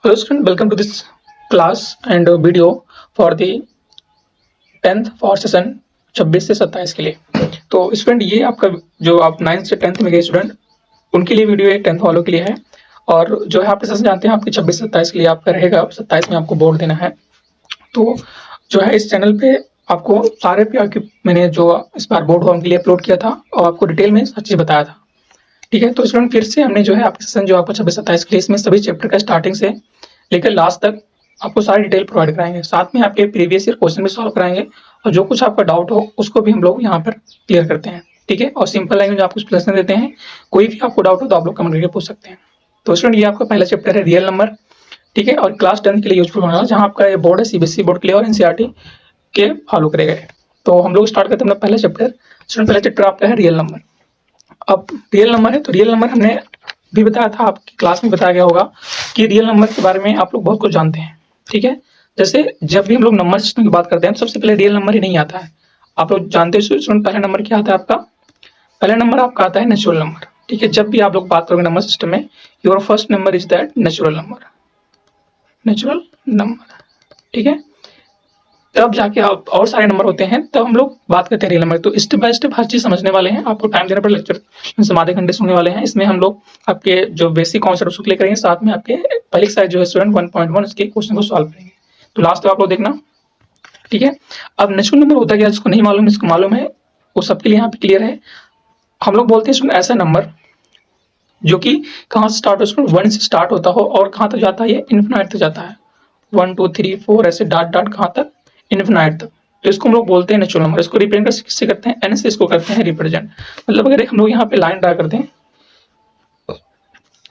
Hello student, welcome to this class and video for the 10th for session 26 से 27 के लिए। तो student ये आपका जो आप 9th से 10th में गए स्टूडेंट उनके लिए वीडियो है, 10th वालों के लिए है। और जो है आप सेशन जानते हैं आपके 26 से 27 के लिए आपका रहेगा, 27 में आपको बोर्ड देना है। तो जो है इस चैनल पे आपको सारे मैंने जो इस बार बोर्ड हुआ उनके लिए अपलोड किया था और आपको डिटेल में हर चीज़ बताया था। ठीक है, तो स्टूडेंट फिर से हमने जो है आपके सेशन जो आपका 26-27 के लिए इसमें सभी चैप्टर का स्टार्टिंग से लेकर लास्ट तक आपको सारी डिटेल प्रोवाइड कराएंगे। साथ में आपके प्रीवियस ईयर क्वेश्चन भी सॉल्व कराएंगे और जो कुछ आपका डाउट हो उसको भी हम लोग यहाँ पर क्लियर करते हैं। ठीक है, और सिंपल लैंग्वेज में आपको एक्सप्लेनेशन देते हैं। कोई भी आपको डाउट हो तो आप लोग कमेंट करके पूछ सकते हैं। तो स्टूडेंट ये आपका पहला चैप्टर है रियल नंबर। ठीक है, और क्लास 10 के लिए यूजफुल होना जहाँ आपका ये बोर्ड है सीबीएसई बोर्ड के लिए और एनसीईआरटी के फॉलो करे गए। तो हम लोग स्टार्ट करते हैं अपना पहला चैप्टर। स्टूडेंट पहला चैप्टर आपका है रियल नंबर। अब रियल नंबर है तो रियल नंबर हमने भी बताया था, आपकी क्लास में बताया गया होगा कि रियल नंबर के बारे में आप लोग बहुत कुछ जानते हैं। ठीक है, जैसे जब भी हम लोग नंबर सिस्टम की बात करते हैं तो सबसे पहले रियल नंबर ही नहीं आता है। आप लोग जानते हैं पहला नंबर क्या आता है आपका? पहला नंबर आपका आता है नेचुरल नंबर। ठीक है, जब भी आप लोग बात करोगे नंबर सिस्टम में, your first number is that natural number, natural number. ठीक है, तब जाके आप और सारे नंबर होते हैं तब हम लोग बात करते हैं रियल नंबर। तो स्टेप बाय स्टेप हर चीज समझने वाले हैं, आपको टाइम देना पड़ेगा। लेक्चर आधे घंटे सुनने वाले हैं। इसमें हम लोग आपके जो बेसिक कॉन्सेप्ट उसको क्लियर करेंगे, साथ में आपके पहली एक्सरसाइज जो है स्टूडेंट 1.1 उसके क्वेश्चन को सॉल्व करेंगे। तो लास्ट तक आप लोग देखना। ठीक है, अब नेचुरल नंबर होता है क्या, जिसको नहीं मालूम जिसको मालूम है वो सबके लिए यहाँ पे क्लियर है। हम लोग बोलते हैं ऐसा नंबर जो कि कहाँ से स्टार्ट हो, 1 से स्टार्ट होता हो और कहाँ तक जाता है, ये इन्फिनाइट तक जाता है। 1 2 3 4 ऐसे डॉट डॉट कहाँ तक, इन्फिनाइट तक। तो इसको हम लोग बोलते हैं नेचुरल नंबर। इसको रिप्रेजेंट किससे करते हैं, एन से इसको करते हैं रिप्रेजेंट। मतलब अगर हम लोग यहाँ पे लाइन ड्रा करते हैं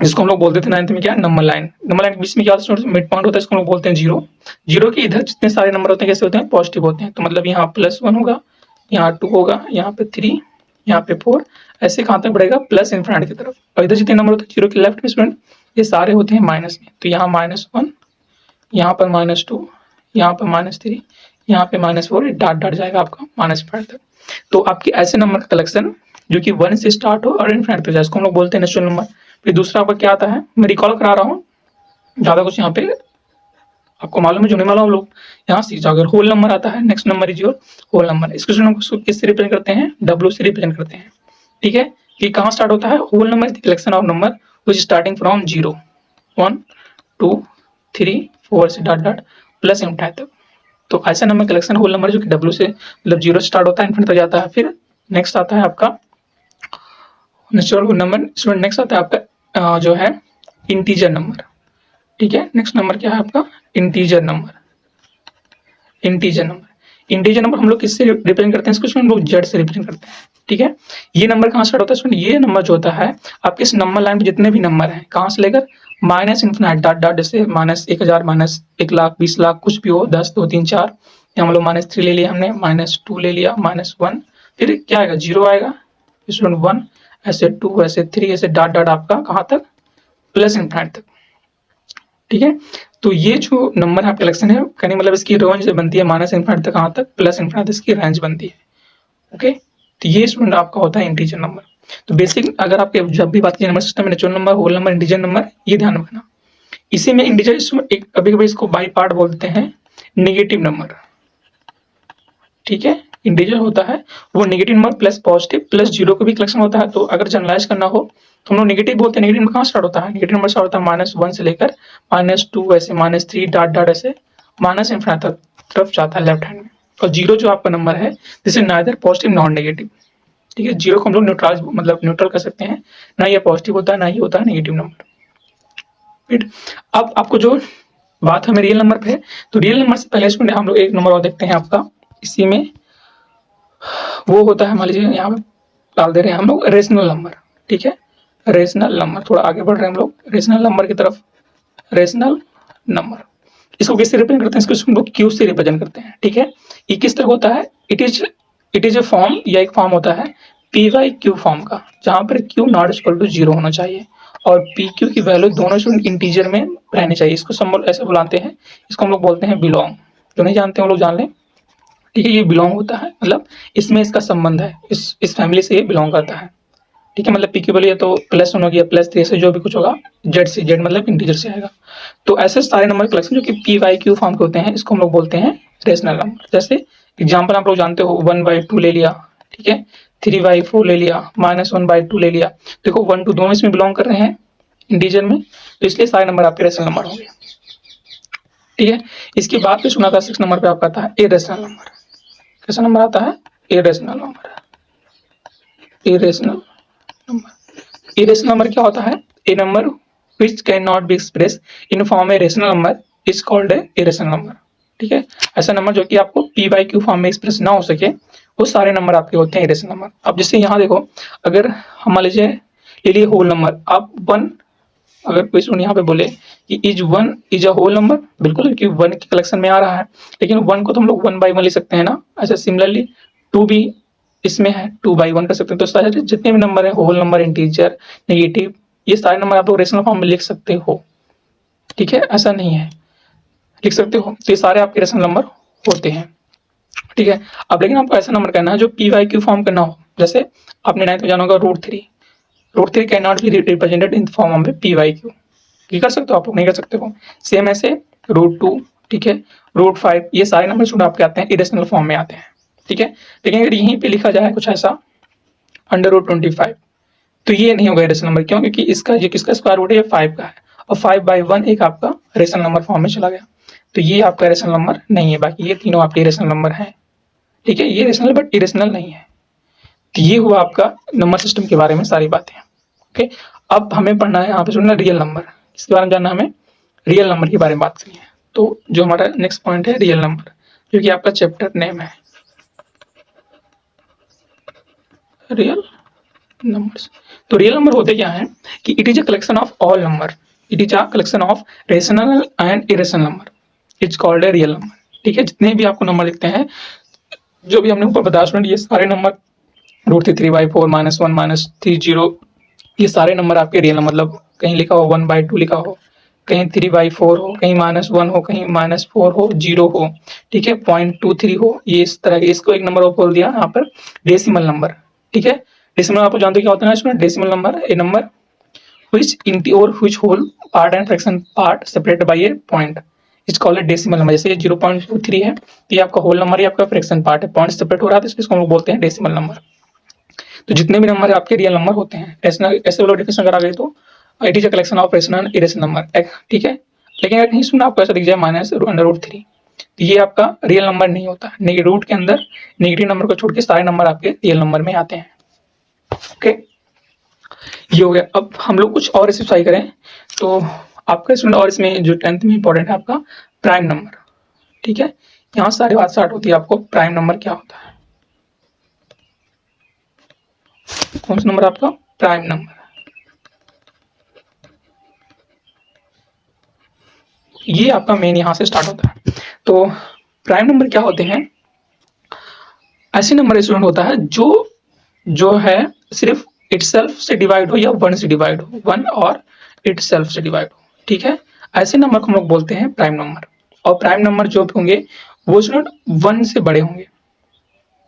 जिसको हम लोग बोलते थे 9th में क्या, नंबर लाइन। नंबर लाइन के बीच में क्या होता है, मिड पॉइंट होता है, इसको हम लोग बोलते हैं जीरो। जीरो के इधर जितने सारे नंबर होते हैं कैसे होते हैं, पॉजिटिव होते हैं। तो मतलब यहाँ +1 होगा, यहाँ 2 होगा, यहाँ पे 3, यहाँ पे 4, ऐसे कहाँ तक बढ़ेगा, प्लस इन्फिनिटी की तरफ। और इधर जितने नंबर होते हैं जीरो के लेफ्ट में स्टूडेंट, ये सारे होते हैं माइनस में। तो यहाँ -1, यहाँ पर -2, यहाँ पर -3, यहाँ पे -4, डॉट डॉट जाएगा आपका -5 तक। तो आपके ऐसे नंबर का कलेक्शन जो कि 1 से स्टार्ट हो और इन्फिनिटी तक जाए, इसको हम लोग बोलते हैं नेचुरल नंबर। फिर दूसरा आपका क्या आता है, मैं रिकॉल करा रहा हूँ, ज्यादा कुछ यहाँ पे आपको मालूम है जो नहीं मालूम हम लोग यहाँ सीख जाओगे। अगर होल नंबर आता है, next number is your whole number. इसको किससे रिप्रेजेंट करते हैं, W से रिप्रेजेंट करते हैं। ठीक है, ये कहाँ स्टार्ट होता है, whole number is the collection of number which starting from 0 1 2 3 4 से डॉट डॉट प्लस इन्फिनिटी तक। तो ऐसा नंबर कलेक्शन होल नंबर जो कि W से मतलब 0 से स्टार्ट होता है, इन्फिनिटी तक जाता है। फिर नेक्स्ट आता है आपका नेचुरल नंबर। स्टूडेंट नेक्स्ट आता है आपका जो है इंटीजर नंबर। ठीक है, नेक्स्ट नंबर क्या है आपका, integer number. Integer number, integer number हम लोग किससे रिप्रेजेंट करते हैं, इसको हम लोग जेड से रिप्रेजेंट करते हैं। ठीक है, ये नंबर कहाँ स्टार्ट होता है स्टूडेंट, ये नंबर जो होता है आपके इस नंबर लाइन पे जितने भी नंबर हैं कहाँ से लेकर माइनस इन्फिनिटी डॉट डॉट, जैसे -1000 -1,00,000 20,00,000 कुछ भी हो, 10 2 3 4, हम लोग -3 ले लिया हमने, -2 ले लिया, -1, फिर क्या आएगा, 0 आएगा, स्टूडेंट 1, ऐसे 2, ऐसे 3, ऐसे डॉट डॉट आपका कहाँ तक, प्लस इन्फिनिटी तक। ठीक है, तो ये जो नंबर है कलेक्शन है, कहने मतलब इसकी रेंज बनती है माइनस इन्फिनिटी तक कहाँ तक, प्लस इन्फिनिटी इसकी रेंज बनती है। ओके, तो ये स्टूडेंट आपका होता है इंटीजर नंबर। तो बेसिक अगर आपके जब भी बात की नंबर सिस्टम में natural number, whole number, integer number, ये ध्यान रखना। इसी में इंटीजर एक कभी कभी इसको बाई पार्ट बोलते हैं नेगेटिव नंबर। ठीक है, इंटीजर होता है वो negative number plus positive plus zero का भी कलेक्शन होता है। तो अगर जनरलाइज करना हो तो हम लोग नेगेटिव बोलते हैं। नेगेटिव नंबर कहाँ स्टार्ट होता है, नेगेटिव नंबर स्टार्ट होता है -1 से लेकर -2, ऐसे -3 डॉट डॉट ऐसे माइनस इन्फिनिटी तरफ जाता है लेफ्ट हैंड में। और जीरो जो आपका नंबर है this is neither positive non negative. ठीक है, जीरो को हम लोग न्यूट्रल मतलब न्यूट्रल कर सकते हैं, ना ये पॉजिटिव होता है ना ही होता है नेगेटिव नंबर। फिर अब आपको जो बात हमें रियल नंबर पे है, तो रियल नंबर से पहले इसमें हम लोग एक नंबर और देखते हैं आपका, इसी में वो होता है, मान लीजिए यहाँ पे डाल दे रहे हैं हम लोग रेशनल नंबर। ठीक है, रेशनल नंबर, थोड़ा आगे बढ़ रहे हैं हम लोग रेशनल नंबर की तरफ। रेशनल नंबर इसको किससे रिप्रेजेंट करते हैं, इसको हम लोग क्यू से रिप्रेजेंट करते हैं। ठीक है, ये किस तरह होता है, इट इज ए फॉर्म या एक फॉर्म होता है PYQ फॉर्म का, जहां पर Q नॉट इक्वल टू 0 होना चाहिए और PQ की वैल्यू दोनों स्टूडेंट इंटीजर में रहनी चाहिए। इसको सिंबल ऐसे बुलाते हैं, इसको हम लोग बोलते हैं बिलोंग। जो नहीं जानते वो लोग जान लें। ठीक है, ये बिलोंग होता है, मतलब इसमें इसका संबंध है, इस फैमिली से ये बिलोंग करता है। ठीक है, मतलब पी क्यू बोलिए तो +1 हो गया, +3 से जो भी कुछ होगा जेड से, जेड मतलब इंटीजर से आएगा। तो ऐसे सारे नंबर कलेक्शन जो कि पी वाई क्यू फॉर्म के होते हैं, इसको हम लोग बोलते हैं रेशनल नंबर। जैसे एग्जाम्पल आप लोग जानते हो 1/2 ले लिया, ठीक है, 3/4 ले लिया, -1/2 ले लिया। देखो 1 2 दोनों इसमें बिलोंग कर रहे हैं इंटीजर में, तो इसलिए सारे नंबर आपके रेशनल नंबर होंगे। ठीक है, इसके बाद फिर सुना था 6 नंबर पे आपका आता है इरेशनल नंबर। कैसा नंबर आता है? Irrational number. Irrational number, irrational number क्या होता है? A number which cannot be expressed in form a rational number is called a irrational number। ठीक है, ऐसा नंबर जो कि आपको पी बाई क्यू फॉर्म में एक्सप्रेस ना हो सके, वो सारे नंबर आपके होते हैं इरेशनल नंबर। अब जैसे यहाँ देखो, अगर हम मान लीजिए ले लिए होल नंबर, आप 1, अगर कोई स्टूडेंट यहाँ पे बोले कि is 1 is a whole number, बिल्कुल, क्योंकि 1 के कलेक्शन में आ रहा है, लेकिन 1 को तो हम लोग 1/1 ले सकते हैं ना। ऐसे सिमिलरली 2 भी इसमें है, 2/1 कर सकते हैं। तो सारे जितने भी नंबर है, होल नंबर, इंटीजर, नेगेटिव, ये सारे नंबर आप लोग रेशनल फॉर्म में लिख सकते हो। ठीक है, ऐसा नहीं है, लिख सकते हो। तो ये सारे आपके रेशनल नंबर होते हैं। ठीक है, अब लेकिन आपको ऐसा नंबर करना है जो पी वाई क्यू फॉर्म का ना हो। जैसे आपने 9th में जाना होगा √3, √3 can not be represented in form of P by Q. ये कर सकते हो आप लोग? नहीं कर सकते हो। सेम ऐसे √2, ठीक है, √5, ये सारे नंबर स्टूडेंट आपके आते हैं इरेशनल फॉर्म में आते हैं। ठीक है, लेकिन अगर यहीं पे लिखा जाए कुछ ऐसा √25, तो ये नहीं होगा रेशनल नंबर। क्यों? क्योंकि इसका ये किसका स्क्वायर रूट है? 5 का है, और 5/1 एक आपका रेशनल नंबर फॉर्म में चला गया, तो ये आपका रेशनल नंबर नहीं है। बाकी ये तीनों आपके रेशनल नंबर हैं। ठीक है, ये रेशनल बट इरेशनल नहीं है। तो ये हुआ आपका नंबर सिस्टम के बारे में सारी बातें। ओके, अब हमें पढ़ना है यहाँ पे सुनना रियल नंबर। इसके बारे में जानना हमें, रियल नंबर के बारे में बात करनी है। तो जो हमारा नेक्स्ट पॉइंट है रियल नंबर, जो कि आपका चैप्टर नेम है रियल नंबर्स। तो रियल नंबर होते क्या है कि it is a collection of all number, it is a collection of rational and irrational number, it's called a real number. ठीक है, जितने भी आपको नंबर लिखते हैं, जो भी हमने ऊपर बताया स्टूडेंट, ये सारे नंबर √3/4 -1 -30, ये सारे नंबर आपके रियल नंबर, मतलब कहीं लिखा हो 1/2 लिखा हो, कहीं 3/4 हो, कहीं -1 हो, कहीं -4 हो, 0 हो, ठीक है, 0.23 हो, ये इस तरह के, इसको एक नंबर और बोल दिया यहाँ पर डेसिमल नंबर। ठीक है, डेसिमल आप जानते हो क्या होता है इसमें? Decimal number A number which इंटी और which whole part and fraction part separated by a point it's called decimal number. जैसे ये 0.23 है, तो ये आपका होल नंबर, ये आपका फ्रैक्शन पार्ट है, पॉइंट सेपरेट हो रहा है, तो इसको हम लोग बोलते हैं डेसिमल नंबर। तो जितने भी नंबर आपके रियल नंबर होते हैं, ऐसे वाला डेफिनेशन अगर आ गई तो it is a collection of rational irrational number. ठीक है, लेकिन अगर कहीं सुना आपको ऐसा दिख जाए -√3, तो ये आपका रियल नंबर नहीं होता। रूट के अंदर नेगेटिव नंबर को छोड़ के सारे नंबर आपके रियल नंबर में आते हैं। ओके, ये हो गया। अब हम लोग कुछ और स्पेसिफाई करें तो आपका स्टूडेंट, और इसमें जो 10th में इंपॉर्टेंट है आपका प्राइम नंबर। ठीक है, यहाँ सारी बात स्टार्ट होती है, आपको प्राइम नंबर क्या होता है, कौन सा नंबर आपका प्राइम नंबर, ये आपका मेन यहाँ से स्टार्ट होता है। तो प्राइम नंबर क्या होते हैं? ऐसे नंबर स्टूडेंट होता है जो है सिर्फ इटसेल्फ से डिवाइड हो या 1 से डिवाइड हो, 1 और इटसेल्फ से डिवाइड हो। ठीक है, ऐसे नंबर को हम लोग बोलते हैं प्राइम नंबर। और प्राइम नंबर जो भी होंगे वो स्टूडेंट 1 से बड़े होंगे,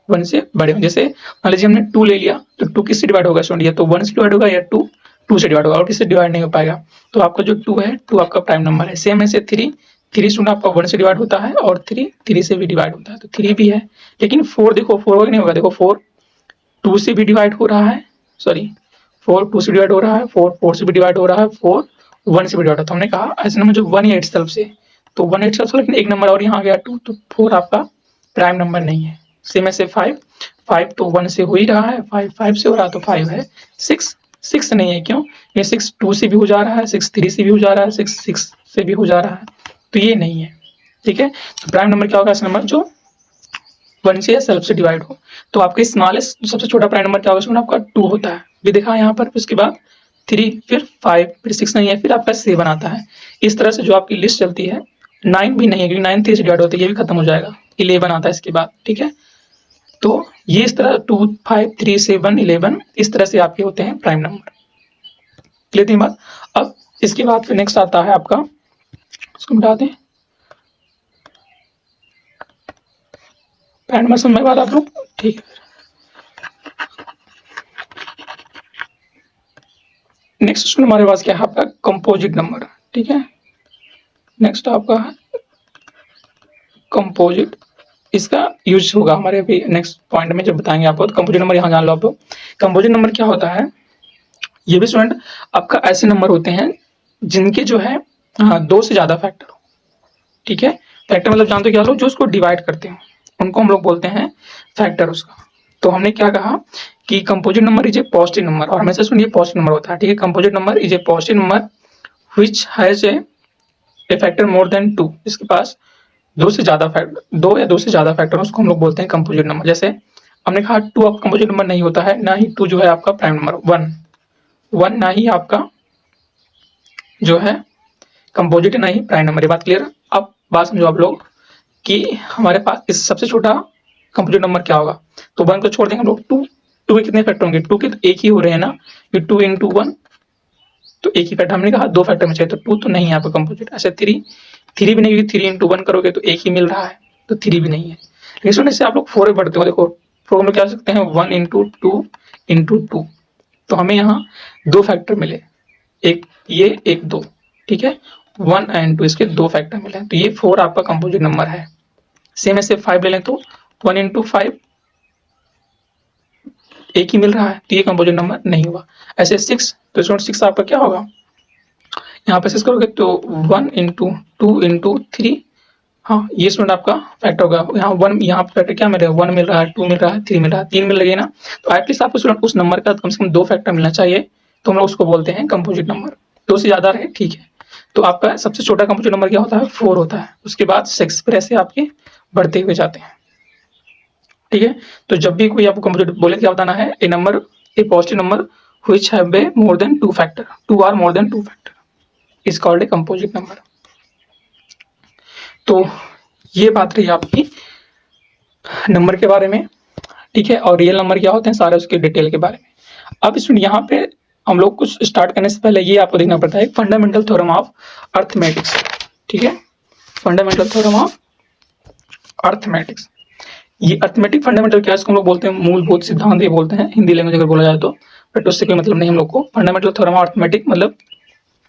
1 से बड़े होंगे। जैसे मान लीजिए हमने 2 ले लिया, तो 2 किससे डिवाइड होगा स्टूडेंट? या तो 1 से डिवाइड होगा या 2 से डिवाइड होगा, और किससे डिवाइड नहीं हो पाएगा। तो आपका जो 2 है, 2 आपका प्राइम नंबर है। सेम ऐसे 3 स्टूडेंट आपका 1 से डिवाइड होता है, और 3 से भी डिवाइड होता है, तो 3 भी है। लेकिन 4 देखो, 4 नहीं होगा। देखो 4 2 से भी डिवाइड हो रहा है, सॉरी 4 2 से डिवाइड हो रहा है, 4 4 से भी डिवाइड हो रहा है, 4 1 से भी डिवाइड होता है। हमने कहा ऐसे नंबर जो 1 या इटसेल्फ से, तो 1 इटसेल्फ से, लेकिन एक नंबर और यहाँ आ गया 2, तो 4 आपका प्राइम नंबर नहीं है। सेम ऐसे 5 तो 1 से हो ही रहा है, 5 से हो रहा है, तो 5 है। 6 नहीं है, क्यों? ये 6 2 से भी हो जा रहा है, 6 3 से भी हो जा रहा है, 6 से भी हो जा रहा है, तो ये नहीं है। ठीक है, तो प्राइम नंबर क्या होगा? ऐसा नंबर जो 1 से या सेल्फ से डिवाइड हो। तो आपके स्मॉलेस्ट सबसे छोटा प्राइम नंबर क्या होगा? उसमें आपका 2 होता है, ये देखा यहाँ पर। उसके बाद 3, फिर 5, फिर 6 नहीं है, फिर आपका 7 आता है। इस तरह से जो आपकी लिस्ट चलती है। 9 भी नहीं है, क्योंकि 9 3 से डिवाइड होता है, ये भी खत्म हो जाएगा। 11 आता है इसके बाद। ठीक है, तो ये इस तरह 2 5 3 7 11 इस तरह से आपके होते हैं प्राइम नंबर। क्लियर थी बात? अब इसके बाद फिर नेक्स्ट आता है आपका, इसको मिटा दें, प्राइम नंबर समझ में बात आप लोग? ठीक है, नेक्स्ट क्वेश्चन हमारे पास क्या है आपका कंपोजिट नंबर, ठीक है। नेक्स्ट आपका कंपोजिट, इसका यूज होगा हमारे अभी नेक्स्ट पॉइंट में जब बताएंगे आपको। तो कंपोजिट नंबर यहाँ जान लो आप लोग। कंपोजिट नंबर क्या होता है, ये भी स्टूडेंट आपका ऐसे नंबर होते हैं जिनके जो है दो से ज्यादा फैक्टर हो, ठीक है। फैक्टर मतलब जानते हो क्या लोग, जो उसको डिवाइड करते हैं उनको हम लोग बोलते हैं फैक्टर उसका। तो हमने क्या कहा कि composite number is a positive number, और हमेशा सुनिए पॉजिटिव नंबर होता है, ठीक है। Composite number is a positive number which has a factor more than 2, इसके पास दो से ज्यादा फैक्टर, दो या दो से ज्यादा फैक्टर, उसको हम लोग बोलते हैं कंपोजिट नंबर। जैसे हमने कहा 2 आपका कंपोजिट नंबर नहीं होता है, ना ही 2 जो है आपका प्राइम नंबर, 1 ना ही आपका जो है कंपोजिट, ना ही प्राइम नंबर। ये बात क्लियर। अब बात समझो आप लोग कि हमारे पास इस सबसे छोटा कंपोजिट नंबर क्या होगा। तो 1 को छोड़ देंगे हम लोग, 2 के कितने फैक्टर होंगे, 2 के तो एक ही हो रहे हैं ना, ये 2 into 1 तो एक ही फैक्टर। हमने कहा 2 फैक्टर में चाहिए, तो 2 तो नहीं है आपका कंपोजिट। ऐसे 3 भी नहीं, क्योंकि 3 into 1 करोगे तो एक ही मिल रहा है, तो 3 भी नहीं है। लेकिन सुनने से आप लोग 4 में बढ़ते हो, देखो 4 में क्या कर सकते हैं, 1 into 2 into 2, तो हमें यहाँ 2 फैक्टर मिले, एक ये एक 2, ठीक है। 1 and 2 इसके 2 फैक्टर मिले, तो ये 4 आपका कंपोजिट नंबर है। सेम ऐसे 5 ले लें तो 1 into 5 एक ही मिल रहा है, तो ये कंपोजिट नंबर नहीं हुआ। ऐसे 6, तो स्टूडेंट 6 आपका क्या होगा, यहाँ पे 6 करोगे तो 1 into 2 into 3, हाँ ये स्टूडेंट आपका फैक्टर होगा। यहाँ 1, यहाँ फैक्टर क्या मिल रहा है, 1 मिल रहा है, 2 मिल रहा है, 3 मिल रहा है, 3 मिल रही है ना। तो एटलीस्ट आपको स्टूडेंट उस नंबर का कम से कम 2 फैक्टर मिलना चाहिए, तो हम लोग उसको बोलते हैं कंपोजिट नंबर। 2 से ज्यादा रहे ठीक है। तो आपका सबसे छोटा कंपोजिट नंबर क्या होता है, 4 होता है। उसके बाद 6 फिर ऐसे आपके बढ़ते हुए जाते हैं, ठीक है। तो जब भी कोई आपको कंपोजिट बोले, क्या बताना है, a number, a positive number which have a more than 2 factor, 2 or more than 2 factor is called a composite number. तो ये बात रही आपकी नंबर के बारे में, ठीक है। और रियल नंबर क्या होते हैं, सारे उसके डिटेल के बारे में। अब स्टूडेंट यहाँ पे हम लोग कुछ स्टार्ट करने से पहले ये आपको देखना पड़ता है फंडामेंटल थ्योरम ऑफ अर्थमेटिक्स, ठीक है। फंडामेंटल थ्योरम ऑफ अर्थमेटिक्स, ये अर्थमेटिक फंडामेंटल क्या है, इसको हम लोग बोलते हैं मूलभूत सिद्धांत, ये बोलते हैं हिंदी लैंग्वेज अगर बोला जाए तो, बट उससे कोई मतलब नहीं हम लोग को। फंडामेंटल थ्योरम ऑफ अर्थमेटिक मतलब,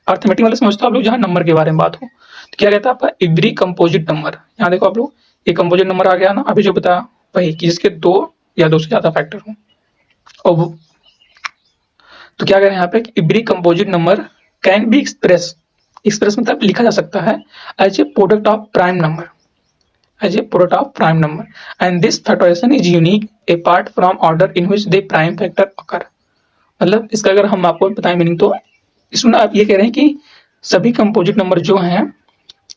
अर्थमेटिक मतलब समझते हो आप लोग जहाँ नंबर के बारे में बात हो, तो क्या रहता है आपका एवरी कंपोजिट नंबर। यहाँ देखो आप लोग, ये कंपोजिट नंबर आ गया ना, अभी जो बताया वही कि जिसके 2 या 2 से ज्यादा फैक्टर हो। और वो तो क्या कह रहे हैं यहाँ पे, every composite number can be express, express मतलब लिखा जा सकता है as a product of prime number, as a product of prime number, and this factorization is unique apart from order in which they prime factor occur. मतलब इसका अगर हम आपको बताएं मीनिंग, तो इसमें आप ये कह रहे हैं कि सभी कंपोजिट नंबर जो हैं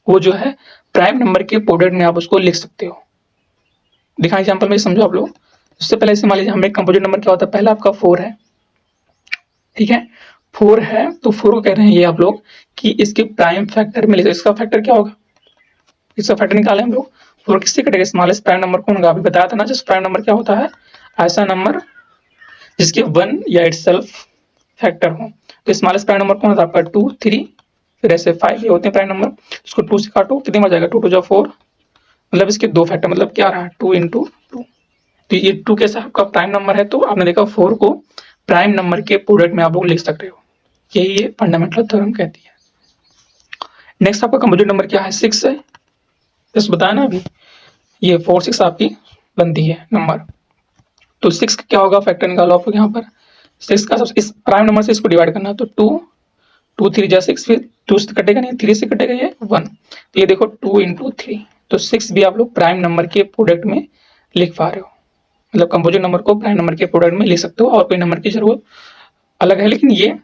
वो जो है प्राइम नंबर के प्रोडक्ट में आप उसको लिख सकते हो। दिखा एग्जाम्पल में समझो आप लोग। उससे पहले इसे मान लीजिए हमें कंपोजिट नंबर क्या होता है, पहला आपका 4 है, ठीक है। 4 है तो 4 को कह रहे हैं ये आप लोग कि इसके प्राइम फैक्टर में लिखो। इसका फैक्टर क्या होगा, इसका फैक्टर निकाले हम लोग। 4 किससे कटेगा, स्मॉलेस्ट प्राइम नंबर कौन होगा, अभी बताया था ना। जस्ट प्राइम नंबर क्या होता है, ऐसा नंबर जिसके 1 या इटसेल्फ फैक्टर हो। तो स्मॉलेस्ट प्राइम नंबर कौन होता है आपका 2, 3, फिर ऐसे 5, ये होते हैं प्राइम नंबर। इसको 2 से काटो कितने में जाएगा, 2 2 जा 4, मतलब इसके 2 फैक्टर, मतलब क्या रहा 2 into 2। तो ये 2 कैसा आपका प्राइम नंबर है, तो आपने देखा 4 को प्राइम नंबर के प्रोडक्ट में आप लोग लिख सकते हो, यही ये फंडामेंटल थ्योरम कहती है। नेक्स्ट आपका कंपोजिट नंबर क्या है, 6 है, जस्ट बताया ना अभी, ये 4 6 आपकी बनती है नंबर। तो 6 का क्या होगा, फैक्टर निकालो आप लोग यहाँ पर। 6 का सबसे, इस प्राइम नंबर से इसको डिवाइड करना, तो 2 2 3 जा 6, फिर 2 से कटेगा नहीं, 3 से कटेगा ये 1, तो ये देखो 2 into 3। तो 6 भी आप लोग प्राइम नंबर के प्रोडक्ट में लिख पा रहे हो, मतलब कंपोजिट नंबर को प्राइम नंबर के प्रोडक्ट में लिख सकते हो, और कोई नंबर की जरूरत अलग है, लेकिन ये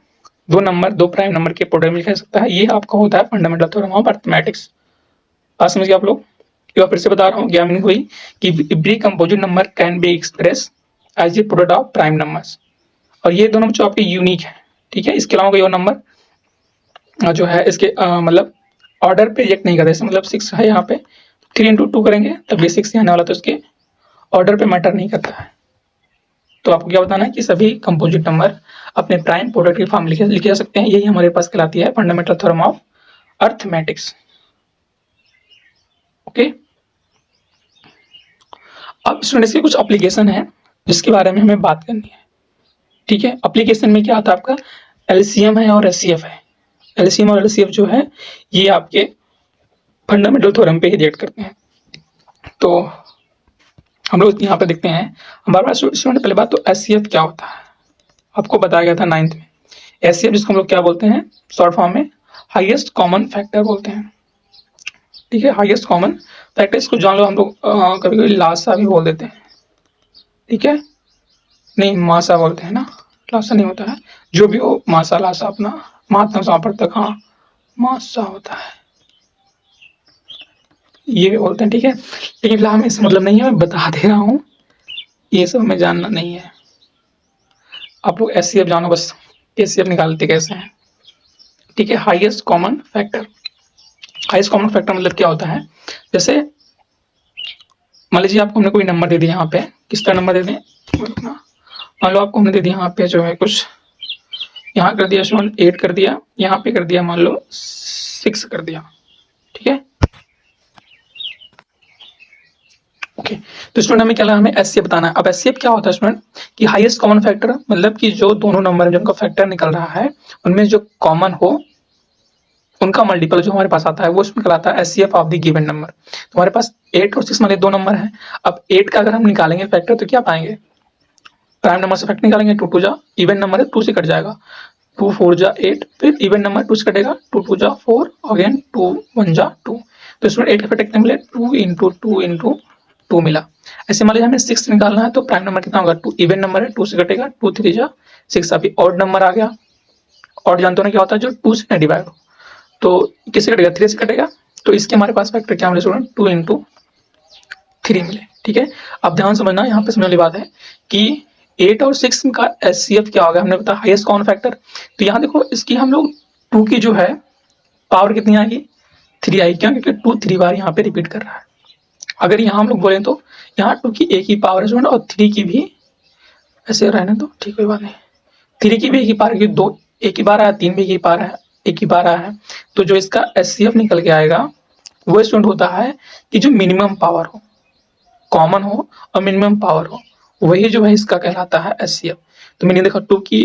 दो नंबर, दो प्राइम नंबर के प्रोडक्ट में लिखा जा सकता है। ये आपका होता है फंडामेंटल थ्योरम ऑफ अर्थमेटिक्स। बात समझ गए आप लोग। एक बार फिर से बता रहा हूँ, क्या मीनिंग हुई कि every composite number can be express as a product of prime numbers, और ये दोनों जो आपके यूनिक है, ठीक है। इसके अलावा कोई और नंबर जो है इसके मतलब ऑर्डर पे रिएक्ट नहीं करता। जैसे मतलब 6 है यहाँ पे, 3 into 2 करेंगे तब ये 6 आने वाला, तो इसके ऑर्डर पे मैटर नहीं करता है। तो आपको क्या बताना है कि सभी कंपोजिट नंबर अपने प्राइम प्रोडक्ट की फॉर्म लिखे जा सकते हैं। यही हमारे पास कहलाती है fundamental theorem of arithmetics. Okay, अब स्टूडेंट्स की कुछ एप्लीकेशन है जिसके बारे में हमें बात करनी है, ठीक है। एप्लीकेशन में क्या आता है आपका, एलसीएम है और एचसीएफ है। एलसीएम और एचसीएफ जो है ये आपके फंडामेंटल थ्योरम पे ही रिएक्ट करते हैं। तो हम लोग यहाँ पे देखते हैं, हमारे पास स्टूडेंट पहले बात तो एचसीएफ क्या होता है आपको बताया गया था 9th में। एचसीएफ जिसको हम लोग क्या बोलते हैं शॉर्ट फॉर्म में हाईएस्ट कॉमन फैक्टर बोलते हैं। ठीक है, हाईएस्ट कॉमन फैक्टर, इसको जान लो हम लोग कभी कभी लासा भी बोल देते हैं। ठीक है, नहीं मासा बोलते हैं ना, लासा नहीं होता है, जो भी हो मासा लासा अपना महात्मा समापर तक, हाँ मासा होता है, ये भी बोलते हैं। ठीक है, लेकिन फिलहाल हमें इससे मतलब नहीं है, मैं बता दे रहा हूँ, ये सब हमें जानना नहीं है। आप लोग एचसीएफ जानो बस, एचसीएफ निकालते कैसे हैं। ठीक है, highest common factor. Highest common factor मतलब क्या होता है, जैसे मान लीजिए आपको हमने कोई नंबर दे दिया, यहाँ पे किसका नंबर दे दें, मान लो आपको हमने दे दिया यहाँ पे जो है कुछ, यहाँ कर दिया स्टूडेंट 8 कर दिया, यहाँ पे कर दिया मान लो 6 कर दिया। ठीक है, ओके, तो स्टूडेंट हमें क्या लगा, हमें एचसीएफ बताना है। अब एचसीएफ क्या होता है स्टूडेंट कि हाईएस्ट कॉमन फैक्टर, मतलब कि जो दोनों नंबर जिनका फैक्टर निकल रहा है उनमें जो कॉमन हो उनका मल्टीपल जो हमारे पास आता है वो उसमें कहलाता है HCF of the given number. तो हमारे पास 8 और 6 माने दो नंबर हैं। अब 8 का अगर हम निकालेंगे फैक्टर तो क्या पाएंगे, प्राइम नंबर से फैक्टर निकालेंगे, 2 टू जा इवन नंबर है 2 से कट जाएगा, 2 4 जा 8, फिर इवन नंबर 2 से कटेगा, 2 2 जा 4, अगेन 2 1 जा 2। तो इसमें 8 का फैक्टर कितना मिले, 2 इंटू 2 इंटू 2 मिला। ऐसे मान लीजिए हमें 6 निकालना है तो प्राइम नंबर कितना होगा, 2 इवन नंबर है 2 से कटेगा, 2 3 जा 6, अभी ऑड नंबर आ गया। ऑड जानते हो ना क्या होता है, जो 2 से डिवाइड हो, तो किससे कटेगा, 3 से कटेगा, तो इसके हमारे पास फैक्टर क्या मिले स्टूडेंट, 2 इंटू 3 मिले। ठीक है, अब ध्यान समझना, यहाँ पे समझने वाली बात है कि 8 और 6 का एचसीएफ क्या होगा, हमने बताया हाईएस्ट कॉमन फैक्टर। तो यहाँ देखो इसकी हम लोग 2 की जो है पावर कितनी आएगी, 3 आएगी, क्यों, क्योंकि 2 3 बार यहाँ पे रिपीट कर रहा है। अगर यहाँ हम लोग बोले तो यहाँ 2 की एक ही पावर है और 3 की भी ऐसे रहने दो, ठीक कोई बात नहीं, 3 की भी एक ही पावर, दो एक ही बार आया, 3 भी एक ही पावर है, एक ही बार आया है, तो जो इसका एचसीएफ निकल के आएगा वो स्टूडेंट होता है कि जो मिनिमम पावर हो, कॉमन हो और मिनिमम पावर हो, वही जो है इसका कहलाता है एचसीएफ। तो मैंने देखा 2 की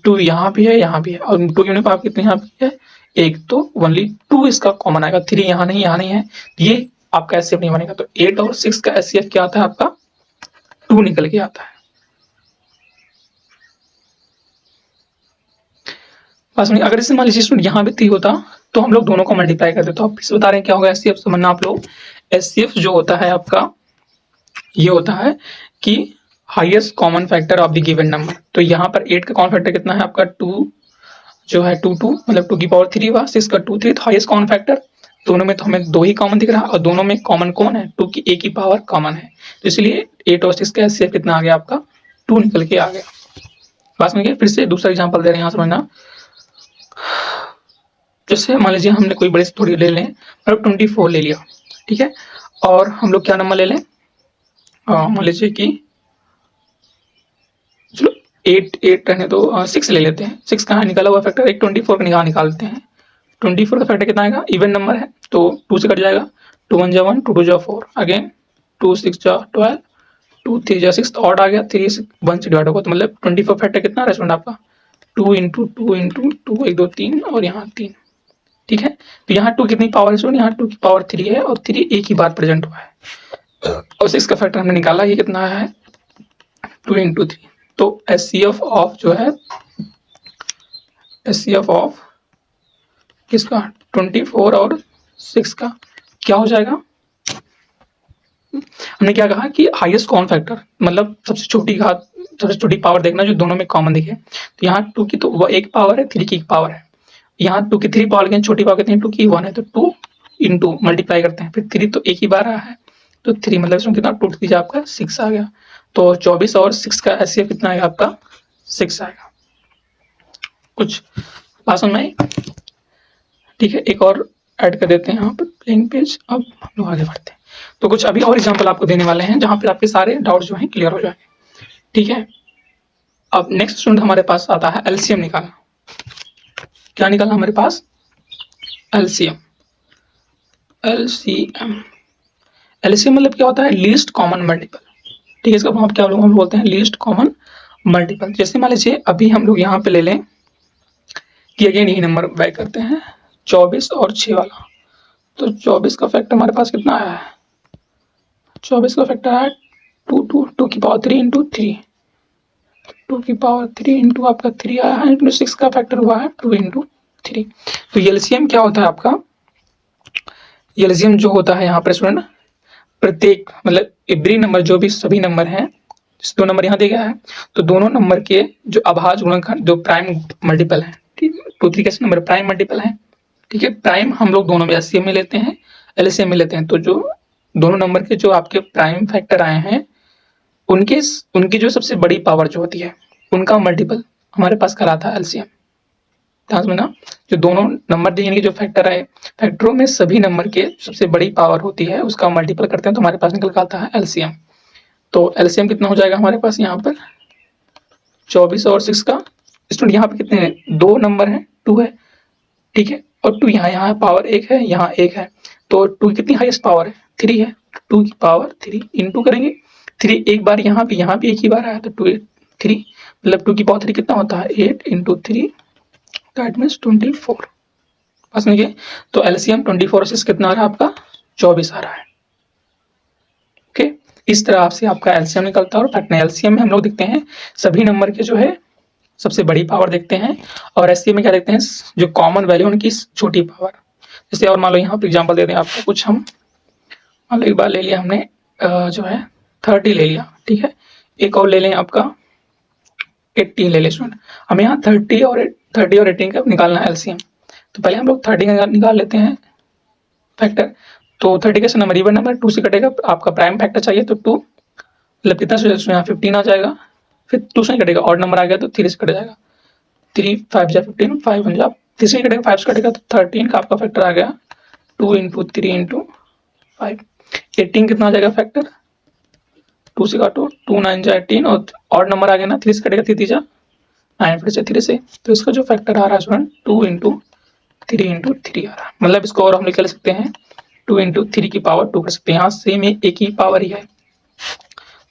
2 यहाँ भी है यहाँ भी है, और 2 की मिनिमम पावर कितनी यहाँ भी है, एक, तो ओनली 2 इसका कॉमन आएगा, 3 यहाँ नहीं है, ये आपका एचसीएफ नहीं बनेगा। तो 8 और 6 का एचसीएफ क्या आता है आपका, 2 निकल के आता है। पास में अगर इसे मान लीजिए स्टूडेंट यहाँ भी 3 होता तो हम लोग दोनों को मल्टीप्लाई कर देते। तो आप फिर से बता रहे हैं क्या होगा एचसीएफ, समझना आप लोग, एचसीएफ जो होता है आपका ये होता है कि highest common factor of the given number. तो यहाँ पर 8 का कॉमन फैक्टर कितना है आपका, 2 जो है 2 2 मतलब 2 की पावर 3 हुआ, 6 का 2 3, तो हाईएस्ट कॉमन फैक्टर दोनों में तो हमें 2 ही कॉमन दिख रहा है और दोनों में कॉमन कौन है, 2 की एक ही पावर कॉमन है, तो इसलिए 8 और 6 का एचसीएफ कितना आ गया आपका, 2 निकल के आ गया। बात समझ गए, फिर से दूसरा एग्जाम्पल दे रहे हैं यहाँ समझना। जैसे मान लीजिए हमने कोई बड़ी से थोड़ी ले लें, मतलब 24 ले लिया, ठीक है, और हम लोग क्या नंबर ले लें, मान लीजिए कि चलो 8 रहने दो, 6 ले लेते हैं। 6 कहाँ निकाला हुआ फैक्टर, एक 24 का निकालते हैं। 24 का फैक्टर कितना आएगा, इवन नंबर है तो 2 से कट जाएगा, 2 1 जा 1, 2 2 जा 4, अगेन 2 6 जा 12, 2 3 जा 6, ऑड आ गया, 3 1 से डिवाइड होगा, तो मतलब 24 फैक्टर कितना रेस्टोरेंट आपका, 2 इंटू 2 इंटू 2, 1 2 3 और यहाँ 3। ठीक है, तो यहाँ 2 कितनी पावर है स्टूडेंट, यहाँ 2 की पावर 3 है और 3 एक ही बार प्रेजेंट हुआ है, और 6 का फैक्टर हमने निकाला, ये कितना है 2 इंटू 3। तो एचसीएफ ऑफ जो है, एचसीएफ ऑफ किसका, 24 और 6 का क्या हो जाएगा, हमने क्या कहा कि हाईएस्ट कॉमन फैक्टर मतलब सबसे छोटी घात, सबसे छोटी पावर देखना जो दोनों में कॉमन दिखे। तो यहाँ 2 की तो वो एक पावर है, 3 की एक पावर है, यहाँ 2 की 3 पावर, लेकिन छोटी पावर कितनी है, 2 की 1 है, तो 2 इंटू मल्टीप्लाई करते हैं, फिर 3 तो एक ही बार आया है, तो 3 मतलब इसमें कितना 2 3 आपका 6 आ गया, तो 24 और 6 का एचसीएफ कितना आएगा आपका, 6 आएगा। कुछ बात समझ में आई, ठीक है, एक और ऐड कर देते हैं यहाँ पर प्लेइंग पेज, अब हम लोग आगे बढ़ते हैं। तो कुछ अभी और एग्जाम्पल आपको देने वाले हैं जहाँ पर आपके सारे डाउट जो हैं क्लियर हो जाएंगे। ठीक है, अब नेक्स्ट स्टूडेंट हमारे पास आता है एलसीएम निकालना। क्या निकालना हमारे पास, एलसीएम। एलसीएम, एलसीएम मतलब क्या होता है, लीस्ट कॉमन मल्टीपल। ठीक है, इसका हम क्या हम बोलते हैं लीस्ट कॉमन मल्टीपल। जैसे मान लीजिए अभी हम लोग यहाँ पे ले लें कि अगेन यही नंबर बाय करते हैं 24 और 6 वाला। तो 24 का फैक्टर हमारे पास कितना आया है, 24 का फैक्टर आया 2 की पावर 3 इंटू 3, 2 की पावर 3 इंटू आपका 3 आया है, इंटू 6 का फैक्टर हुआ है 2 इंटू 3। तो एलसीएम क्या होता है आपका, एलसीएम जो होता है यहाँ पर स्टूडेंट, प्रत्येक मतलब एवरी नंबर जो भी सभी नंबर हैं, दो नंबर यहाँ दिया गया है, तो दोनों नंबर के जो अभाज्य गुणनखंड जो प्राइम मल्टीपल है, ठीक है, 2 3 कैसे नंबर प्राइम मल्टीपल है, ठीक है, प्राइम हम लोग दोनों में एलसीएम में लेते हैं, एलसीएम में लेते हैं, तो जो दोनों नंबर के जो आपके प्राइम फैक्टर आए हैं उनके उनकी जो सबसे बड़ी पावर जो होती है उनका मल्टीपल हमारे पास करा था एलसीएम। ध्यान में ना, जो दोनों नंबर दिए यानी कि जो फैक्टर आए, फैक्टरों में सभी नंबर के सबसे बड़ी पावर होती है उसका मल्टीपल करते हैं तो हमारे पास निकल के आता है एलसीएम। तो एलसीएम कितना हो जाएगा हमारे पास यहाँ पर 24 और 6 का, स्टूडेंट यहाँ पे कितने हैं, 2 नंबर है, 2 है, ठीक है, और 2 यहाँ पावर 1 है, यहाँ 1 है, तो 2 कितनी हाईएस्ट पावर है, 3 है, 2 की पावर 3 इंटू करेंगे 3, एक बार यहाँ पे एक ही बार आया तो 2 3, मतलब 2 की पावर 3 कितना होता है 8 इंटू 3, दैट मीन्स 24 पास में। तो एलसीएम 24 और 6 कितना आ रहा है आपका 24 आ रहा है। ओके, इस तरह से आपका एलसीएम निकलता है। और फैक्टर एलसीएम में हम लोग देखते हैं सभी नंबर के जो है सबसे बड़ी पावर देखते हैं, और एचसीएफ में क्या देखते हैं जो कॉमन वैल्यू उनकी छोटी पावर। जैसे और मान लो यहाँ पे एग्जांपल दे दें आपको कुछ, हम मान लो एक बार ले लिया हमने जो है 30 ले लिया, ठीक है, एक और ले लें आपका 18 ले लें स्टूडेंट, हमें यहाँ 30 और 18 का निकालना है एलसीएम। तो पहले हम लोग 30 का निकाल लेते हैं फैक्टर। तो 30 कैसे नंबर इवन नंबर 2 से कटेगा, आपका प्राइम फैक्टर चाहिए तो 2 मतलब कितना यहाँ 15 आ जाएगा, फिर 2 से कटेगा और नंबर आ गया तो 3 से कट जाएगा, 3 5 जा 15, 5 बन जा 3 से कटेगा 5 से कटेगा तो 13 का आपका फैक्टर आ गया 2 इंटू 3 इंटू 5। 18 कितना आ जाएगा फैक्टर, 2 से काटो 2 9 जा 18 और नंबर आ गया ना 3 से कटेगा 3 जा 9 फिर से 3 से, तो इसका जो फैक्टर आ रहा है स्टूडेंट 2 इंटू 3 इंटू 3 आ रहा है। मतलब इसको और हम लिख सकते हैं 2 इंटू 3 की पावर 2 कर सकते हैं, यहाँ सेम एक ही पावर ही है।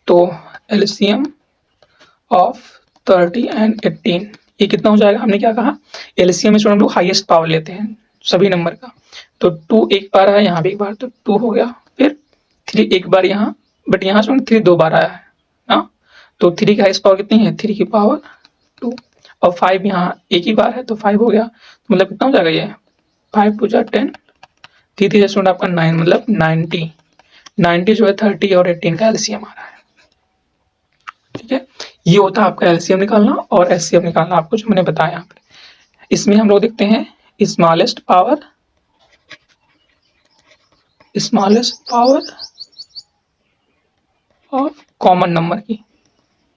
तो एलसीएम ऑफ 30 एंड 18 ये कितना हो जाएगा, हमने क्या कहा एलसीएम में हम लोग हाईएस्ट पावर लेते हैं सभी नंबर का, तो 2 एक बार आया यहाँ भी एक बार तो 2 हो गया, फिर 3 एक बार यहाँ, बट यहाँ से 3 2 बार आया है ना, तो 3 की हाईएस्ट पावर कितनी है 3 की पावर 2, और 5 यहाँ एक ही बार है तो 5 हो गया, तो मतलब कितना हो जाएगा ये 5 2 जा 10, 3 3 आपका 9 मतलब 90 जो है 30 और 18 का एलसीएम आ रहा है। ठीक है, ये होता है आपका एलसीएम निकालना और एचसीएफ निकालना, आपको जो मैंने बताया यहाँ पर। इसमें हम लोग देखते हैं स्मॉलेस्ट पावर और कॉमन नंबर की,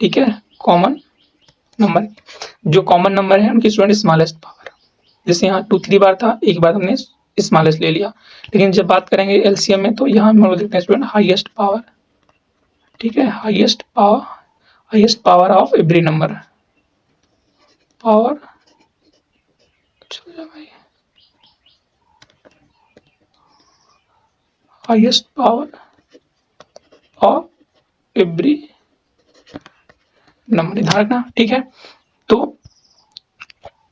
ठीक है, कॉमन नंबर जो कॉमन नंबर है उनकी स्टूडेंट स्मॉलेस्ट पावर, जैसे यहाँ 2 3 बार था एक बार हमने स्मॉलेस्ट ले लिया, लेकिन जब बात करेंगे एलसीएम में तो यहाँ हम लोग देखते हैं स्टूडेंट हाईएस्ट पावर, ठीक है, highest power of every number, power highest power of every number निर्धारक ना, ठीक है। तो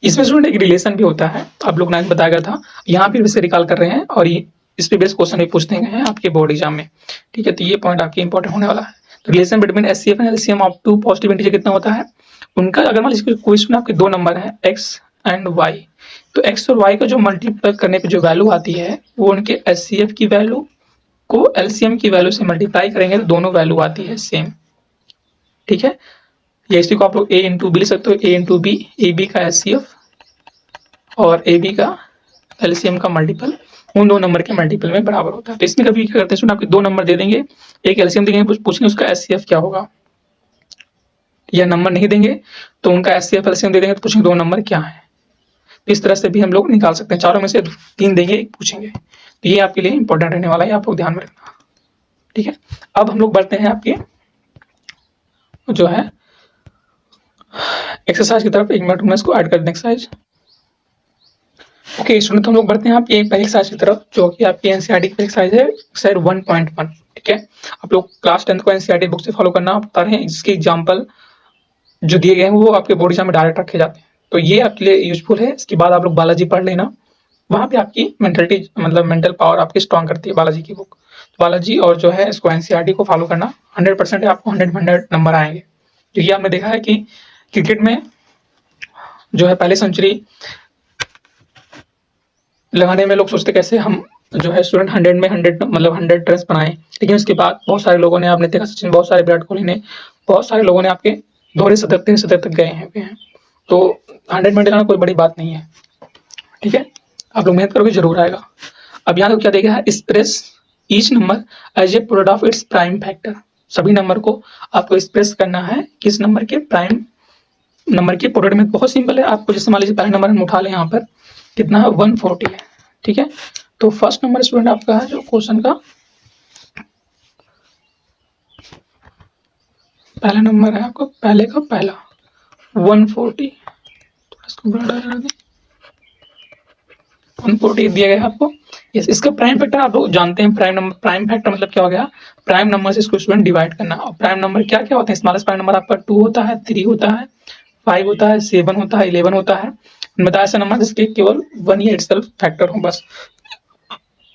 इसमें स्टूडेंट एक रिलेशन भी होता है, आप लोग ने बताया गया था, यहाँ भी वैसे रिकॉल कर रहे हैं और ये इस पे बेस्ड क्वेश्चन भी पूछते हैं आपके बोर्ड एग्जाम में, ठीक है, तो ये पॉइंट आपके इंपॉर्टेंट होने वाला है। तो relation between HCF and LCM of two positive integer कितना होता है उनका, अगर मान लीजिए कोई स्टूडेंट आपके 2 नंबर हैं x एंड y, तो x और y का जो मल्टीप्लाई करने पे जो वैल्यू आती है वो उनके एचसीएफ की वैल्यू को एलसीएम की वैल्यू से मल्टीप्लाई करेंगे तो दोनों वैल्यू आती है सेम, ठीक है, या इसी को आप लोग a इंटू बी लिख सकते हो, a into B, A B का एचसीएफ और ए बी का एलसीएम का मल्टीपल उन 2 नंबर के मल्टीपल में बराबर होता है। तो इसमें कभी क्या करते हैं आपके 2 नंबर दे देंगे, एक एलसीएम देंगे, पूछेंगे उसका एचसीएफ क्या होगा, या नंबर नहीं देंगे तो उनका एचसीएफ एलसीएम दे देंगे तो पूछेंगे 2 नंबर क्या है। तो इस तरह से भी हम लोग निकाल सकते हैं, चारों में से 3 देंगे एक पूछेंगे, तो ये आपके लिए इंपॉर्टेंट रहने वाला है, आप लोग ध्यान में रखना, ठीक है। अब हम लोग बढ़ते हैं आपके जो है एक्सरसाइज की तरफ, 1 मिनट में इसको ऐड कर दें एक्सरसाइज। ओके स्टूडेंट, हम लोग बढ़ते हैं आपकी पहली एक्सरसाइज की तरफ जो कि आपकी एनसीईआरटी की एक्सरसाइज है, एक्सरसाइज 1.1, ठीक है। आप लोग क्लास 10 को एनसीईआरटी बुक से फॉलो करना, आप बता रहे हैं इसके एग्जांपल जो दिए गए हैं वो आपके बोर्ड एग्जाम में डायरेक्ट रखे जाते हैं, तो ये आपके लिए यूजफुल है। इसके बाद आप लोग बालाजी पढ़ लेना, वहाँ पे आपकी मेंटलिटी मतलब मेंटल पावर आपकी स्ट्रॉन्ग करती है बालाजी की बुक। तो बालाजी और जो है इसको एनसीईआरटी को फॉलो करना, 100% है, आपको 100 नंबर आएंगे। क्योंकि आपने देखा है कि क्रिकेट में जो है पहले सेंचुरी लगाने में लोग सोचते कैसे हम जो है स्टूडेंट 100 में 100 मतलब 100 रन बनाए, लेकिन उसके बाद बहुत सारे लोगों ने, आपने देखा सचिन, बहुत सारे विराट कोहली ने, बहुत सारे लोगों ने आपके दोहरे शतक 3 शतक तक गए हैं। तो 100 में लगाना कोई बड़ी बात नहीं है, ठीक है। आप लोग मेहनत करोगे जरूर आएगा। अब यहाँ तो क्या देगा है, express each number as a product of its prime factor. सभी नंबर को आपको एक्सप्रेस करना है किस नंबर के प्राइम नंबर के प्रोडक्ट में। बहुत सिंपल है, आपको जैसे मान लीजिए पहला नंबर हम उठा लें, यहाँ पर कितना है 140 है, ठीक है। तो फर्स्ट नंबर स्टूडेंट आपका है जो क्वेश्चन का पहला नंबर है, आपका पहले का पहला 140, इसको बड़ा कर दें, 140 दिया गया है आपको। यस, इसका प्राइम फैक्टर आप लोग जानते हैं। प्राइम फैक्टर मतलब क्या हो गया, प्राइम नंबर से इसको स्टूडेंट डिवाइड करना। और प्राइम नंबर क्या क्या होते हैं, स्मॉलेस्ट प्राइम नंबर आपका 2 होता है, 3 होता है, 5 होता है, 7 होता है, 11 होता है। बताया ऐसा नंबर जिसके केवल 1 ही इटसेल्फ फैक्टर हो बस।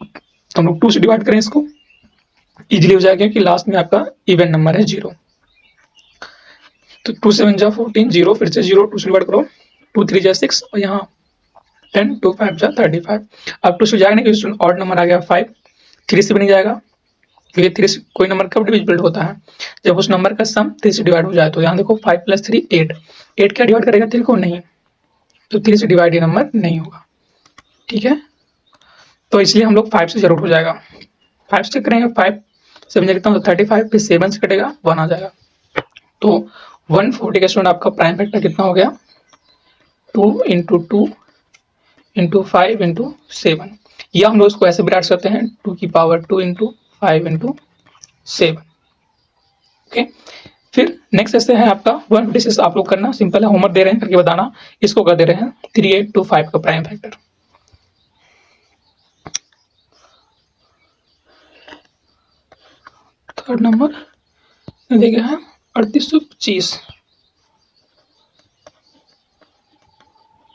तो हम लोग 2 से डिवाइड करें इसको, इजीली हो जाएगा कि लास्ट में आपका इवन नंबर है 0। तो 2 7 जा 14, 0, फिर से 0, 2 से डिवाइड करो, 2 3 जा 6, और यहाँ 10, 2 5 जा 35। अब 2 से जाएगा नहीं क्योंकि ऑड नंबर आ गया 5, 3 से भी नहीं जाएगा क्योंकि 3 से कोई नंबर कब डिविजिबल होता है, जब उस नंबर का सम 3 से डिवाइड हो जाए। तो यहाँ देखो 5 + 3 8, 8 क्या डिवाइड करेगा 3 को, नहीं, तो 3 से डिवाइड ये नंबर नहीं होगा, ठीक है। तो इसलिए हम लोग 5 से जरूर हो जाएगा। 5 से करेंगे, 5 7 जा कितना हो 35, फिर 7 से कटेगा 1 आ जाएगा। तो 140 का स्टूडेंट आपका प्राइम फैक्टर कितना हो गया, 2 × 2 × 5 × 7, या हम लोग इसको ऐसे भी राइट करते हैं 2 की पावर 2 × 5 × 7, ओके। फिर नेक्स्ट ऐसे है आपका 156, आप लोग करना सिंपल है, होमवर्क दे रहे हैं करके बताना। इसको कर दे रहे हैं 3825 का प्राइम फैक्टर। थर्ड नंबर देखिए है 3825,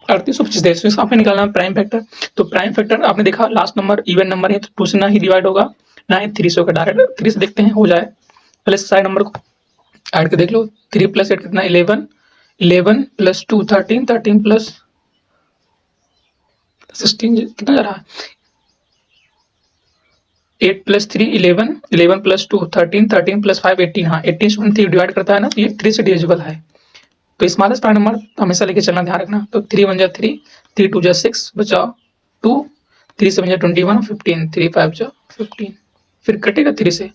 3825 इसका आपने निकालना है प्राइम फैक्टर। तो प्राइम फैक्टर आपने देखा लास्ट नंबर इवन नंबर है, तो 2 से ना ही डिवाइड होगा ना ही 3 से होगा, डायरेक्ट 3 से देखते हैं हो जाए। पहले साइड नंबर को ऐड कर देख लो, 3 + 8 कितना 11, 11 + 2 13, 13 + 16 कितना जा रहा है, 8 + 3 11, 11 + 2 13, 13 + 5 18, हाँ 18 स्टूडेंट 3 डिवाइड करता है ना, तो ये 3 से डिविजिबल है। तो स्मॉलेस्ट प्राइम नंबर हमेशा लेके चलना, ध्यान रखना। तो 3 × 1 = 3, 3 × 2 = 6, बचा 2, 3 × 7 = 21, 15, 3 × 5 = 15, फिर कटेगा 3 से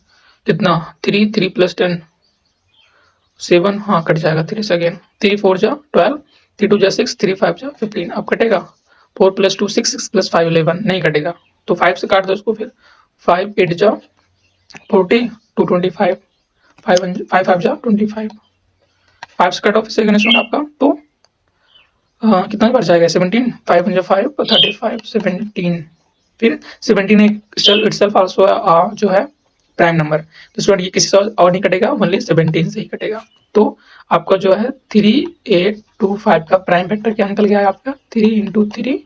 कितना 3, 3 + 10 7, हाँ कट जाएगा 3 से अगेन, 3 × 4 = 12, 3 × 2 = 6, 3 × 5 = 15, अब कटेगा 4 + 2 6, 6 + 5 11, नहीं कटेगा, तो 5 से काट दो उसको, फिर 5 8 = 40, 2 25, 5 5 = 25, 5 से कट ऑफ सेकंड स्टूडेंट आपका, तो कितना बार जाएगा 17, 5 × 5 35, 17, फिर 17 इटसेल्फ आल्सो जो है प्राइम नंबर। तो स्टूडेंट ये किसी से और नहीं कटेगा, ओनली 17 से ही कटेगा। तो आपका जो है 3825 का प्राइम फैक्टर क्या निकल गया है आपका, 3 × 3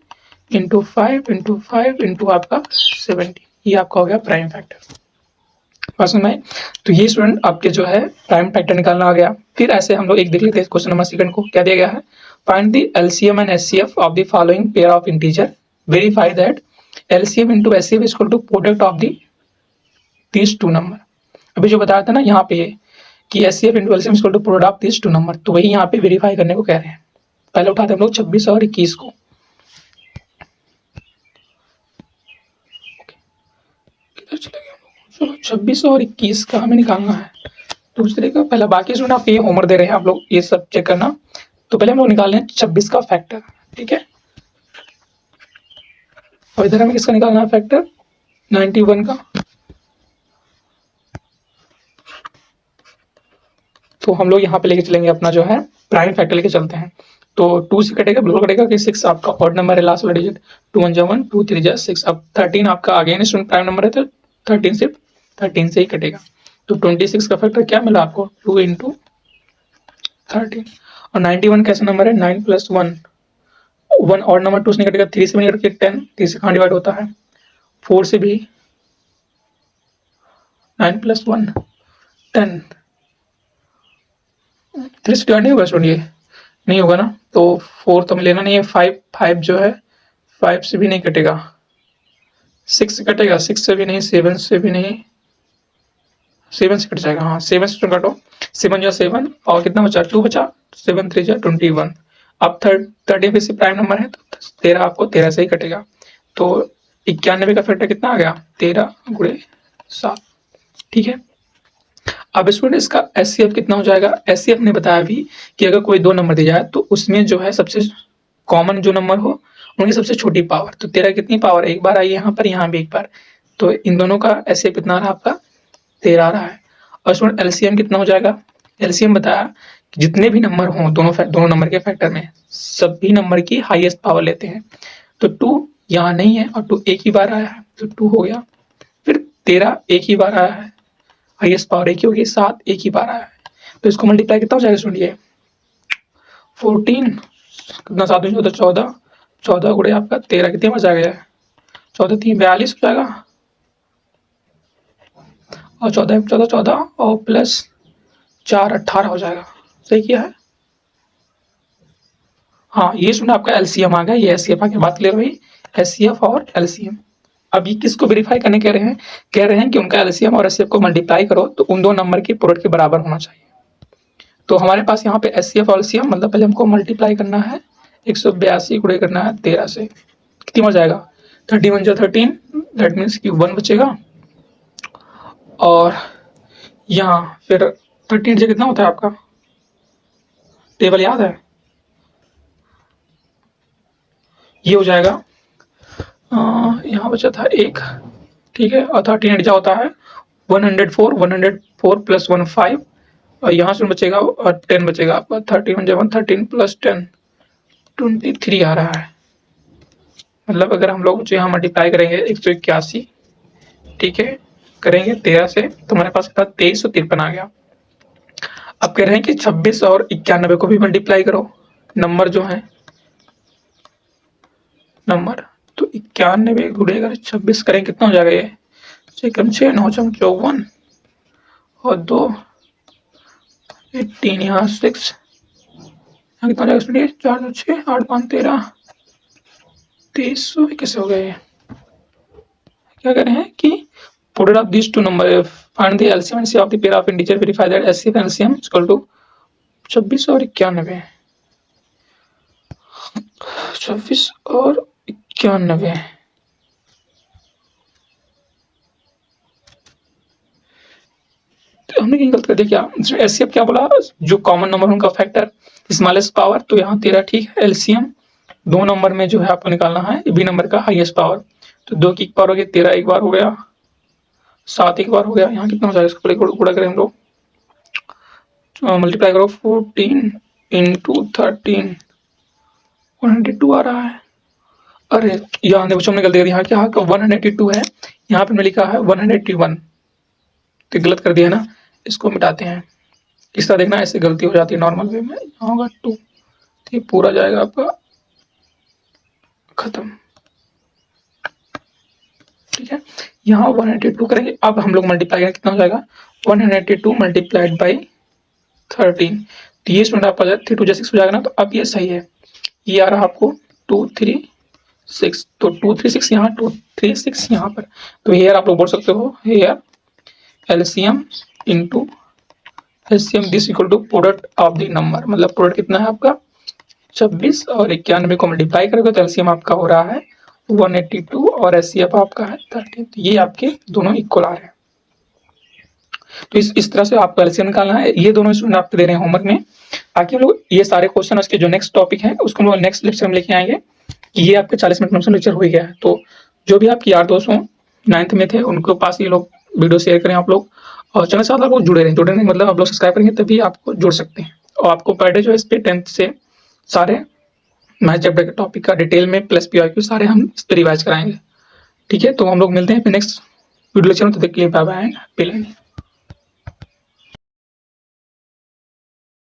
× 5 × 5 × आपका 17, ये आपका हो गया प्राइम फैक्टर। बात समझ में आई? तो ये स्टूडेंट आपके जो है प्राइम फैक्टर निकालना आ गया। फिर ऐसे हम लोग एक देख लेते हैं क्वेश्चन नंबर सेकंड को, क्या दिया गया है, find the LCM and HCF of the following pair of integer, verify that LCM × HCF is equal to product of the these two number. अभी जो बताया था ना यहाँ पे कि HCF × LCM is equal to product of these two number, तो वही यहाँ पे वेरीफाई करने को कह रहे हैं। पहले उठाते हम लोग 26 और 21 को, किधर चले गए हम लोग, 26 और 21 का हमें निकालना है। दूसरे का पहला, बाकी स्टूडेंट आप ये होमवर्क दे रहे हैं, आप लोग ये सब चेक करना। तो पहले हम लोग निकाल रहे हैं 26 का फैक्टर, ठीक है। और इधर हमें किसका निकालना है फैक्टर, 91 का। तो हम लोग यहाँ पे लेके चलेंगे अपना जो है प्राइम फैक्टर लेके चलते हैं। तो 2 से कटेगा, बिल्कुल कटेगा कि 6 आपका ऑड नंबर है, लास्ट वाला डिजिट, 2 × 1 = 1, 2 3 × 6, अब 13 आपका अगेन स्टूडेंट प्राइम नंबर है, तो 13 सिर्फ 13 से ही कटेगा। तो 26 का फैक्टर क्या मिला आपको, 2 × 13, और 91 कैसा नंबर है, 9 + 1, 1 और नंबर 2 से नहीं कटेगा, 3 से भी नहीं कटेगा, 10 3 से कहाँ डिवाइड होता है, 4 से भी, 9 + 1 10, 3 से डिवाइड नहीं होगा स्टूडेंट, ये नहीं होगा ना, तो 4 तो हमें लेना नहीं है, 5 जो है 5 से भी नहीं कटेगा, 6 से कटेगा, 6 से भी नहीं, 7 से भी नहीं, 7 से कट जाएगा, हाँ 7 से काटो, 7 जो 7 और कितना बचा, 2 बचा, 7 3 जा 21। अब 30 फिर से प्राइम नंबर है तो 13 आपको 13 से ही कटेगा, तो 91 का फैक्टर कितना आ गया, 13 × 7, ठीक है। अब स्टूडेंट इसका एचसीएफ कितना हो जाएगा, एचसीएफ ने बताया अभी कि अगर कोई दो नंबर दिया जाए तो उसमें जो है सबसे कॉमन जो नंबर हो उनकी सबसे छोटी पावर, तो 13 कितनी पावर, एक बार आई यहाँ पर, यहाँ भी एक बार, तो इन दोनों का एचसीएफ कितना आ रहा है आपका, 13 आ रहा है। और स्टूडेंट एलसीएम कितना हो जाएगा, एलसीएम बताया कि जितने भी नंबर हों दोनों नंबर के फैक्टर में सभी नंबर की हाईएस्ट पावर लेते हैं, तो 2 यहाँ नहीं है और 2 एक ही बार आया है तो 2 हो गया, फिर 13 एक ही बार आया है, हाईएस्ट पावर एक ही होगी, 7 एक ही बार आया है, तो इसको मल्टीप्लाई कितना हो जाएगा स्टूडेंट, ये 14 कितना, 7 14 14 14 गुणे आपका 13 कितने बच जाएगा, 14 3 42 हो जाएगा, और 14 14 14 और प्लस 4 18 हो जाएगा, सही किया है। हाँ ये सुना आपका एलसीएम आ गया, ये एचसीएफ आ गया, बात क्लियर हुई, एचसीएफ और एलसीएम। अब ये किसको वेरीफाई करने कह रहे हैं कि उनका एलसीएम और एचसीएफ को मल्टीप्लाई करो तो उन दो नंबर की प्रोडक्ट के बराबर होना चाहिए। तो हमारे पास यहाँ पे एचसीएफ और एलसीएम मतलब पहले हमको मल्टीप्लाई करना है, 182 गुणे करना है 13 से, कितनी हो जाएगा, 31 जो 13, दैट मीन्स कि 1 बचेगा, और यहाँ फिर 13 से कितना होता है आपका, टेबल याद है, ये हो जाएगा, यहाँ बचा था 1, ठीक है, और 13 क्या होता है 104, 104 + 1 5, और यहाँ से बचेगा और 10 बचेगा आपका, 31 जब 13 + 10 23 आ रहा है, मतलब अगर हम लोग जो यहाँ मल्टीप्लाई करेंगे 181, ठीक है, करेंगे 13 से तो हमारे पास 2353 आ गया। अब कह रहे हैं कि 26 और 91 को भी मल्टीप्लाई करो, नंबर जो है नंबर, तो 91 गुणे अगर 26 करें कितना हो जाएगा, ये 6 9 54 और 2 18, यहाँ 6, यहाँ कितना हो जाएगा 4 2 6 8 5 13 23, कैसे हो गया ये, क्या कह रहे हैं कि product of this two number, find the LCM and CF of the pair of integer, verify that HCF and LCM equal to 26 और 91, 26 और 91, तो हमने कहीं गलत कर दिया क्या, एचसीएफ क्या बोला, जो कॉमन नंबर उनका फैक्टर स्मॉलेस्ट पावर, तो यहाँ 13 ठीक है, एलसीएम दो नंबर में जो है आपको निकालना है बी नंबर का हाईएस्ट पावर, तो 2 की एक बार हो गया, 13 एक बार हो गया, 7 एक बार हो गया, यहाँ कितना हो जाएगा, इसको गुणा करें हम लोग, मल्टीप्लाई करो 14 × 13, 182 आ रहा है, अरे यहाँ देखो हमने गलती कर दी, यहाँ क्या 182 है, यहाँ पे मैंने लिखा है 181, तो गलत कर दिया ना, इसको मिटाते हैं, इस तरह देखना, ऐसे गलती हो जाती है नॉर्मल वे में, यहाँ होगा 2, तो ये पूरा जाएगा आपका खत्म, ठीक है, यहाँ 182 करेंगे, अब हम लोग मल्टीप्लाई करेंगे कितना हो जाएगा, 182 मल्टीप्लाइड बाई 13, तो ये स्टूडेंट आपका 3 2 6 हो जाएगा ना, तो अब ये सही है, ये आ रहा आपको 236, तो 236 यहाँ 236 यहाँ पर, तो हेयर आप लोग बोल सकते हो here LCM into LCM this equal to product of the number, मतलब प्रोडक्ट कितना है आपका 26 और 91 को मल्टीप्लाई करोगे तो एलसीएम आपका हो रहा है 182 और एचसीएफ आपका है 13, तो ये आपके दोनों इक्वल आ रहे हैं। तो इस तरह से आपको एलसीएम निकालना है, ये दोनों स्टूडेंट आपको दे रहे हैं होमवर्क में, बाकी हम लोग ये सारे क्वेश्चन उसके जो नेक्स्ट टॉपिक है उसको हम लोग नेक्स्ट लेक्चर में लेके आएंगे, कि ये आपके 40 मिनट लेक्चर हो गया है, तो जो भी आपके यार दोस्त हों 9th में थे उनके पास ये लोग वीडियो शेयर करें आप लोग, और चैनल से आप लोग जुड़े रहें मतलब आप लोग सब्सक्राइब करेंगे तभी आपको जुड़ सकते हैं, और आपको पर डे जो है इस पे 10th से सारे मैथ चैप्टर के टॉपिक का डिटेल में प्लस पीआईक्यू सारे हम इस पे रिवाइज कराएंगे, ठीक है, तो हम लोग मिलते हैं फिर नेक्स्ट वीडियो लेक्चर में, तो तक के लिए बाय बाय, हैप्पी लर्निंग।